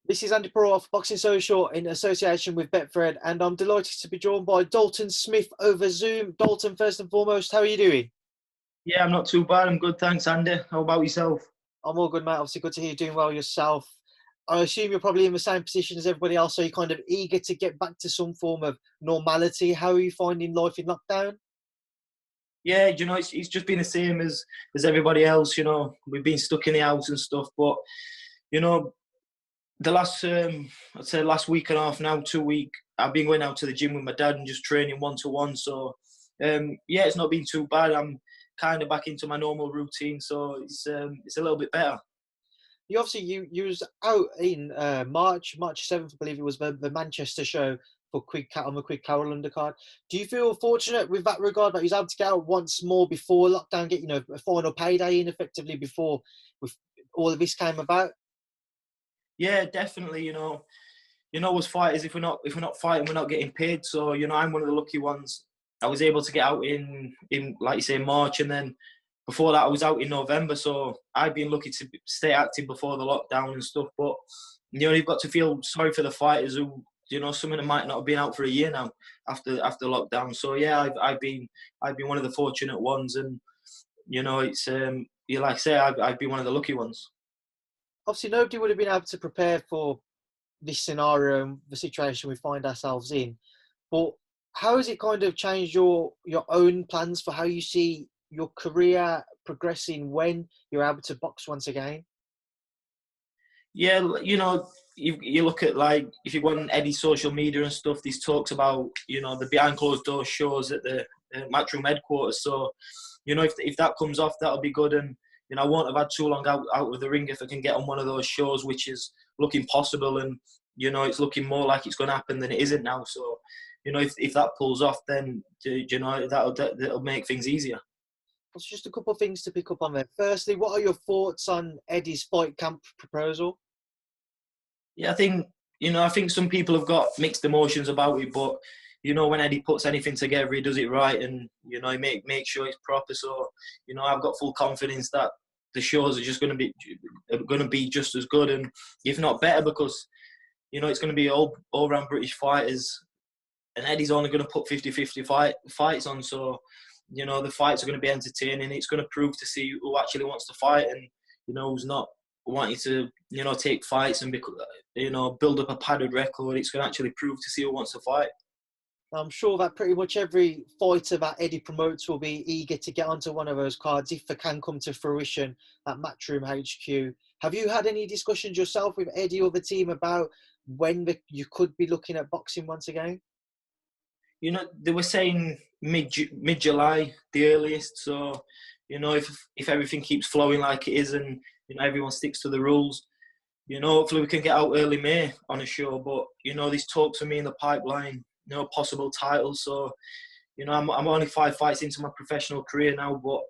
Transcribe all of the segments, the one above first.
This is Andy Purewal for Boxing Social in association with Betfred, and I'm delighted to be joined by Dalton Smith over Zoom. Dalton, first and foremost, how are you doing? Yeah, I'm not too bad. I'm good, thanks, Andy. How about yourself? I'm all good, mate. Obviously, good to hear you doing well yourself. I assume you're probably in the same position as everybody else, so you're kind of eager to get back to some form of normality. How are you finding life in lockdown? Yeah, it's just been the same as everybody else. We've been stuck in the house and stuff. But you know, the last I'd say last week and a half now, 2 week, I've been going out to the gym with my dad and just training 1-to-1. So yeah, it's not been too bad. I'm kind of back into my normal routine, so it's a little bit better. You was out in March 7th, I believe it was the Manchester show for on the Quick Carroll undercard. Do you feel fortunate with that regard that he was able to get out once more before lockdown, get a final payday in effectively before with all of this came about? Yeah, definitely. As fighters, if we're not fighting, we're not getting paid. So I'm one of the lucky ones. I was able to get out in like you say March, and then before that I was out in November. So I've been lucky to stay active before the lockdown and stuff. But you've got to feel sorry for the fighters who some of them might not have been out for a year now after lockdown. So yeah, I've been one of the fortunate ones, and it's like I say, I've been one of the lucky ones. Obviously, nobody would have been able to prepare for this scenario and the situation we find ourselves in. But how has it kind of changed your own plans for how you see your career progressing when you're able to box once again? Yeah, you look at, like, if you go on Eddie's social media and stuff, these talks about the behind closed door shows at the Matchroom headquarters. So if that comes off, that'll be good. And I won't have had too long out of the ring if I can get on one of those shows, which is looking possible. And it's looking more like it's going to happen than it isn't now. So if that pulls off, then that'll make things easier. There's just a couple of things to pick up on there. Firstly, what are your thoughts on Eddie's fight camp proposal? Yeah, I think some people have got mixed emotions about it, but when Eddie puts anything together, he does it right, and he make sure it's proper. So I've got full confidence that the shows are just going to be just as good, and if not better, because it's going to be all round British fighters, and Eddie's only going to put 50-50 fights on. So the fights are going to be entertaining. It's going to prove to see who actually wants to fight, and who's not wanting to take fights and build up a padded record. It's going to actually prove to see who wants to fight. I'm sure that pretty much every fighter that Eddie promotes will be eager to get onto one of those cards if they can come to fruition at Matchroom HQ. Have you had any discussions yourself with Eddie or the team about when you could be looking at boxing once again? They were saying mid-July, the earliest. So, if everything keeps flowing like it is, and everyone sticks to the rules, hopefully we can get out early May on a show. But these talks for me in the pipeline, possible titles. So, I'm only 5 fights into my professional career now, but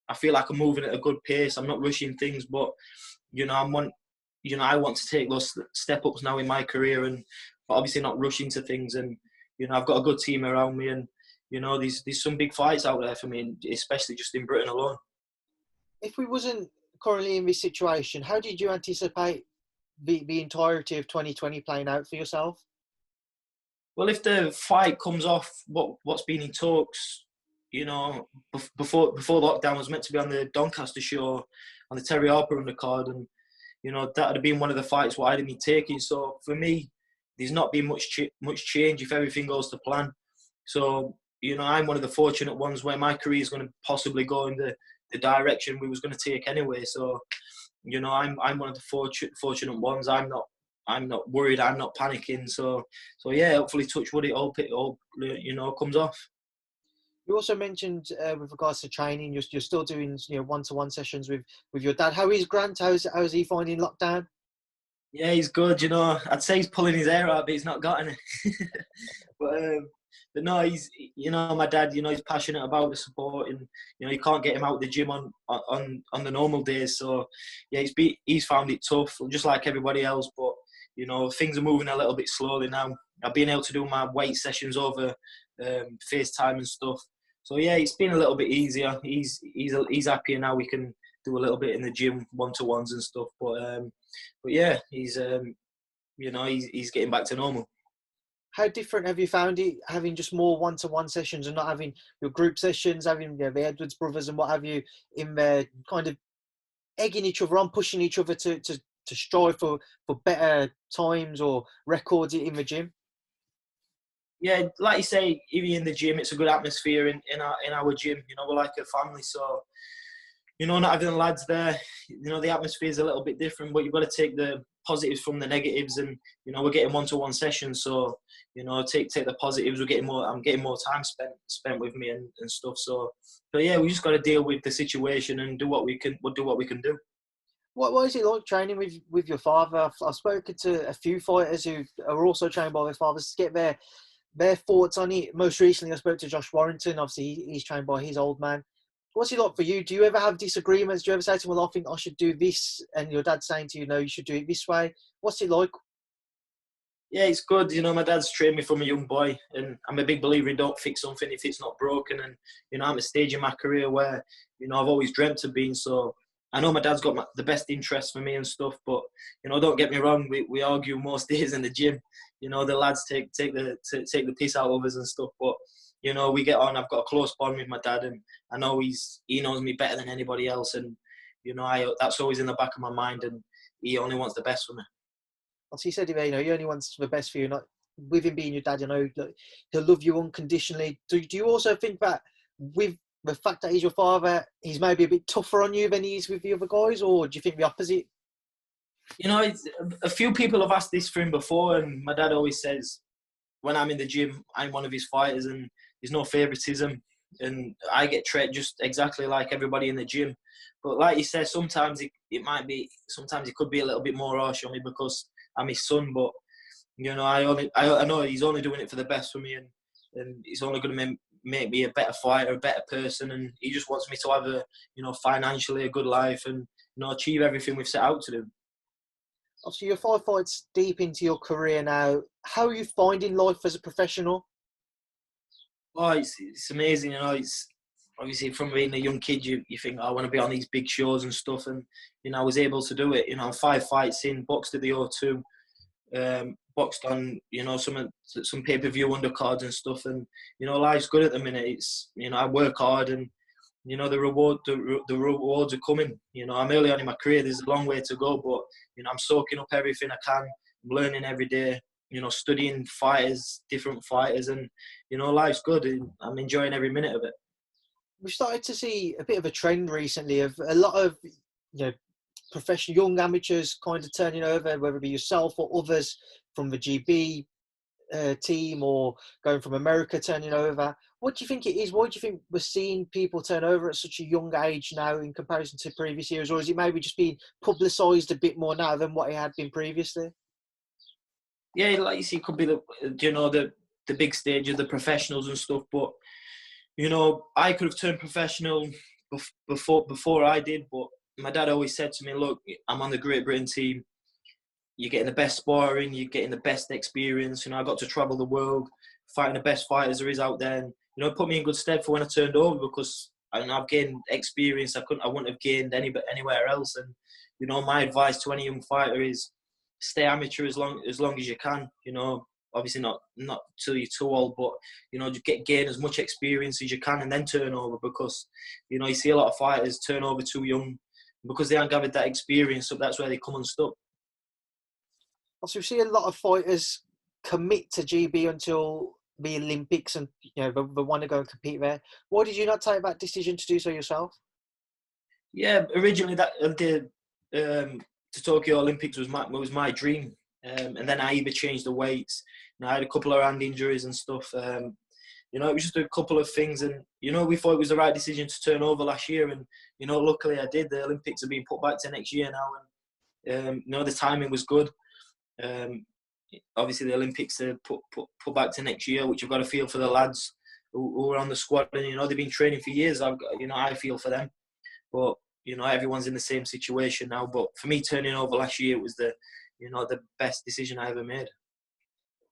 I feel like I'm moving at a good pace. I'm not rushing things, but I want to take those step ups now in my career, and but obviously not rushing to things. And I've got a good team around me, and there's some big fights out there for me, especially just in Britain alone. If we wasn't currently in this situation, how did you anticipate the entirety of 2020 playing out for yourself? Well, if the fight comes off, what's been in talks, before lockdown was meant to be on the Doncaster show, on the Terry Harper undercard, and that would have been one of the fights what I'd have been taking. So for me, there's not been much change if everything goes to plan. So I'm one of the fortunate ones where my career is going to possibly go in the direction we was going to take anyway. So I'm one of the fortunate ones. I'm not worried. I'm not panicking. So yeah, hopefully, touch wood, it all comes off. You also mentioned with regards to training, you're still doing one-to-one sessions with your dad. How is Grant? How's he finding lockdown? Yeah, he's good. I'd say he's pulling his hair out, but he's not got any. But no, he's my dad. He's passionate about the sport, and you can't get him out of the gym on the normal days. So yeah, he's found it tough, just like everybody else. But things are moving a little bit slowly now. I've been able to do my weight sessions over FaceTime and stuff. So yeah, it's been a little bit easier. He's happier now. We can do a little bit in the gym, 1-to-1s and stuff. But yeah, he's getting back to normal. How different have you found it, having just more one-to-one sessions and not having your group sessions, having the Edwards brothers and what have you in there, kind of egging each other on, pushing each other to strive for better times or records in the gym? Yeah, like you say, even in the gym, it's a good atmosphere in our gym. We're like a family, so not having the lads there, the atmosphere is a little bit different, but you've got to take the positives from the negatives, and we're getting one-to-one sessions, so take the positives. I'm getting more time spent with me and stuff. So yeah, we just got to deal with the situation and do what we can do. What is it like training with your father? I've spoken to a few fighters who are also trained by their fathers to get their thoughts on it. Most recently, I spoke to Josh Warrington. Obviously, he's trained by his old man. What's it like for you? Do you ever have disagreements? Do you ever say to him, well, I think I should do this, and your dad's saying to you, no, you should do it this way? What's it like? Yeah, it's good. My dad's trained me from a young boy, and I'm a big believer in don't fix something if it's not broken. And I'm at a stage in my career where I've always dreamt of being. So I know my dad's got the best interest for me and stuff. But don't get me wrong, we argue most days in the gym. The lads take the piss out of us and stuff. But we get on. I've got a close bond with my dad, and I know he knows me better than anybody else. And that's always in the back of my mind. And he only wants the best for me. Obviously, he said, he only wants the best for you. Not with him being your dad, he'll love you unconditionally. Do you also think that with the fact that he's your father, he's maybe a bit tougher on you than he is with the other guys, or do you think the opposite? A few people have asked this for him before, and my dad always says, when I'm in the gym, I'm one of his fighters, and there's no favouritism, and I get treated just exactly like everybody in the gym. But like you said, sometimes it could be a little bit more harsh on me because I'm his son. But I know he's only doing it for the best for me, and he's only going to make me a better fighter, a better person, and he just wants me to have a financially a good life and achieve everything we've set out to do. Obviously, you're 5 fights deep into your career now. How are you finding life as a professional? Oh, it's amazing. It's obviously from being a young kid, you think, I want to be on these big shows and stuff, and I was able to do it. I'm 5 fights in, boxed at the O2, boxed on some pay-per-view undercards and stuff, and life's good at the minute. It's I work hard, and the rewards are coming. I'm early on in my career. There's a long way to go, but I'm soaking up everything I can. I'm learning every day. Studying different fighters, and life's good. And I'm enjoying every minute of it. We've started to see a bit of a trend recently of a lot of professional young amateurs kind of turning over, whether it be yourself or others from the GB team or going from America turning over. What do you think it is? Why do you think we're seeing people turn over at such a young age now in comparison to previous years? Or is it maybe just being publicised a bit more now than what it had been previously? Yeah, like you see, it could be the big stage of the professionals and stuff. But I could have turned professional before I did. But my dad always said to me, "Look, I'm on the Great Britain team. You're getting the best sparring. You're getting the best experience. I got to travel the world, fighting the best fighters there is out there. And it put me in good stead for when I turned over because I've gained experience I wouldn't have gained anywhere else. And my advice to any young fighter is stay amateur as long as you can. Obviously not till you're too old, but just gain as much experience as you can and then turn over, because you see a lot of fighters turn over too young because they haven't gathered that experience. So that's where they come unstuck. Also, we see a lot of fighters commit to GB until the Olympics, and they want to go and compete there. Why did you not take that decision to do so yourself? Yeah, originally the Tokyo Olympics was my dream, and then I even changed the weights. I had a couple of hand injuries and stuff. It was just a couple of things, and we thought it was the right decision to turn over last year, and luckily I did. The Olympics are being put back to next year now, and the timing was good. Obviously the Olympics are put back to next year, which I've got to feel for the lads who are on the squad, and they've been training for years. I feel for them, but everyone's in the same situation now. But for me, turning over last year was the best decision I ever made.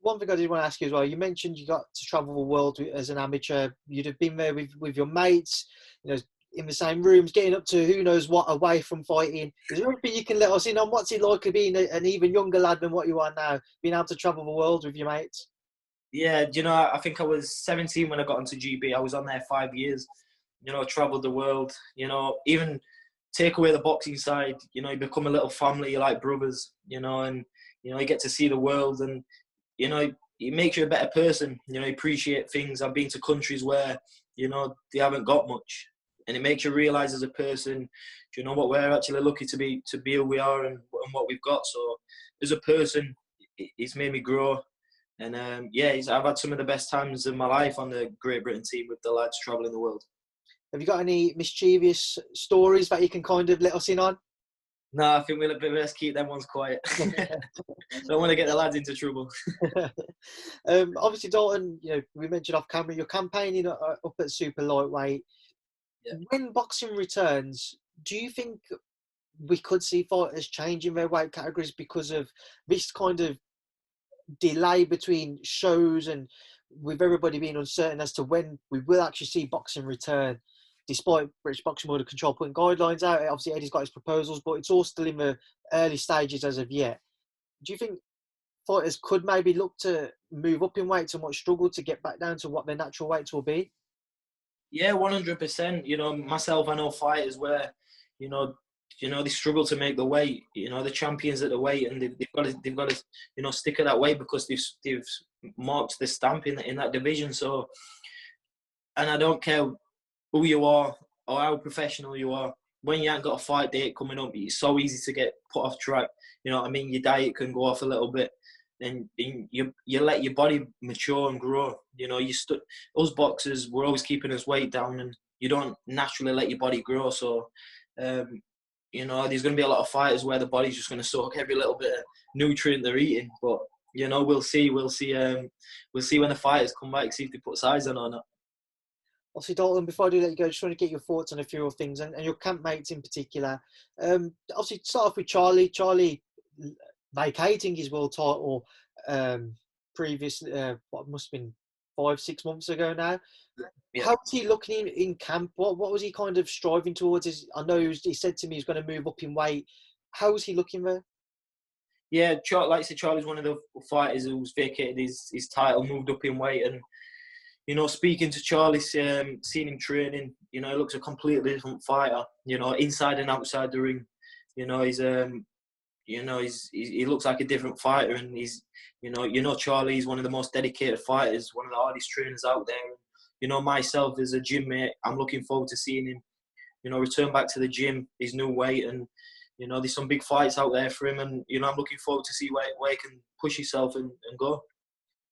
One thing I did want to ask you as well, you mentioned you got to travel the world as an amateur. You'd have been there with your mates, in the same rooms, getting up to who knows what away from fighting. Is there anything you can let us in on? What's it like being an even younger lad than what you are now, being able to travel the world with your mates? Yeah, do you know, I think I was 17 when I got into GB. I was on there 5 years. You know, travelled the world. You know, even take away the boxing side, you know, you become a little family. You're like brothers. You know, and you know, you get to see the world, and you know, it makes you a better person. You know, you appreciate things. I've been to countries where you know they haven't got much, and it makes you realise as a person, do you know what, we're actually lucky to be who we are and what we've got. So as a person, it's made me grow. And yeah, I've had some of the best times of my life on the Great Britain team with the lads travelling the world. Have you got any mischievous stories that you can kind of let us in on? No, I think we'll best keep them ones quiet. Don't want to get the lads into trouble. Obviously, Dalton, you know, we mentioned off camera, you're campaigning up at super lightweight. Yeah. When boxing returns, do you think we could see fighters changing their weight categories because of this kind of delay between shows and with everybody being uncertain as to when we will actually see boxing return, despite British Boxing Board of Control putting guidelines out? Obviously, Eddie's got his proposals, but it's all still in the early stages as of yet. Do you think fighters could maybe look to move up in weights and might struggle to get back down to what their natural weights will be? Yeah, 100%. You know, myself, I know fighters where, you know, they struggle to make the weight. You know, the champions at the weight, and they've got to, you know, stick at that weight because they've marked the stamp in that division. So, and I don't care who you are or how professional you are. When you ain't got a fight date coming up, it's so easy to get put off track. You know what I mean? Your diet can go off a little bit, and you let your body mature and grow. You know, us boxers, we're always keeping us weight down, and you don't naturally let your body grow. So, you know, there's going to be a lot of fighters where the body's just going to soak every little bit of nutrient they're eating. But you know, we'll see. We'll see when the fighters come back, see if they put size on or not. Obviously, Dalton, before I do let you go, just want to get your thoughts on a few of things and your campmates in particular. Obviously, start off with Charlie. Charlie vacating his world title previously, what must have been 5-6 months ago now. Yeah. How was he looking in camp? What was he kind of striving towards? I know he said to me he's going to move up in weight. How was he looking there? Yeah, like I said, Charlie's one of the fighters who's vacated his title, moved up in weight, and you know, speaking to Charlie, seeing him training, you know, he looks a completely different fighter. You know, inside and outside the ring, you know, he looks like a different fighter, and Charlie's one of the most dedicated fighters, one of the hardest trainers out there. You know, myself as a gym mate, I'm looking forward to seeing him, you know, return back to the gym, his new weight, and you know, there's some big fights out there for him, and you know, I'm looking forward to see where he can push himself and go.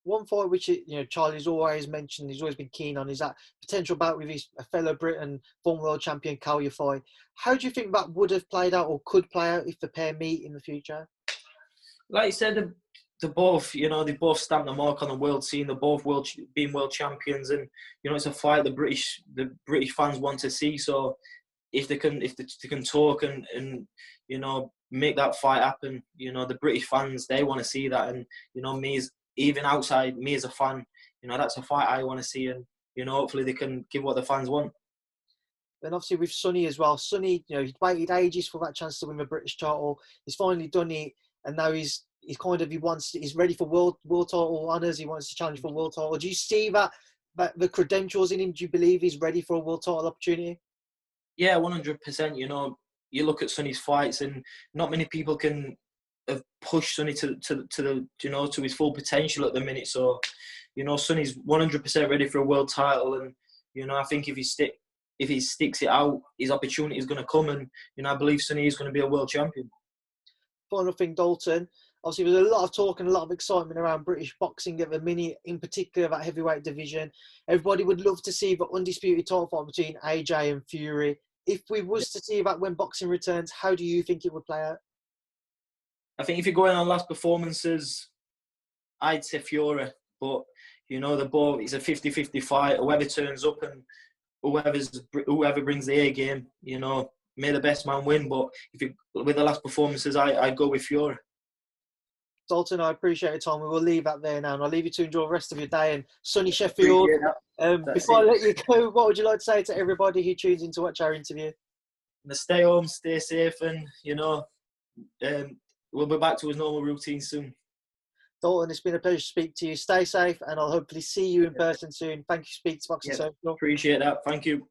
One fight which Charlie's always mentioned, he's always been keen on, is that potential bout with his fellow Briton, former world champion Edwards-Yafai. How do you think that would have played out or could play out if the pair meet in the future? Like you said, they both stamped the mark on the world scene. They're both being world champions, and you know, it's a fight the British fans want to see. So if they can talk and you know, make that fight happen, you know, the British fans, they want to see that, and you know, even outside me as a fan, you know, that's a fight I want to see, and you know, hopefully they can give what the fans want. And obviously with Sonny as well. Sonny, you know, he'd waited ages for that chance to win the British title. He's finally done it, and now he's ready for world title honours. He wants to challenge for world title. Do you see that the credentials in him? Do you believe he's ready for a world title opportunity? Yeah, 100%. You know, you look at Sonny's fights, and not many people can have pushed Sonny to the to his full potential at the minute. So, you know, Sonny's 100% ready for a world title, and you know, I think if he sticks it out, his opportunity is going to come, and you know, I believe Sonny is going to be a world champion. Final thing, Dalton. Obviously, there's a lot of talk and a lot of excitement around British boxing at the minute, in particular that heavyweight division. Everybody would love to see the undisputed title fight between AJ and Fury. If we was to see that when boxing returns, how do you think it would play out? I think if you're going on last performances, I'd say Fury. But, you know, it's a 50-50 fight. Whoever turns up and whoever brings the A game, you know, may the best man win. But with the last performances, I'd go with Fury. Dalton, I appreciate your time. We will leave that there now, and I'll leave you to enjoy the rest of your day in sunny Sheffield. Before I let you go, what would you like to say to everybody who tunes in to watch our interview? Stay home, stay safe, and we'll be back to his normal routine soon. Dalton, it's been a pleasure to speak to you. Stay safe, and I'll hopefully see you in person soon. Thank you, Speak to Boxing Social. Appreciate that. Thank you.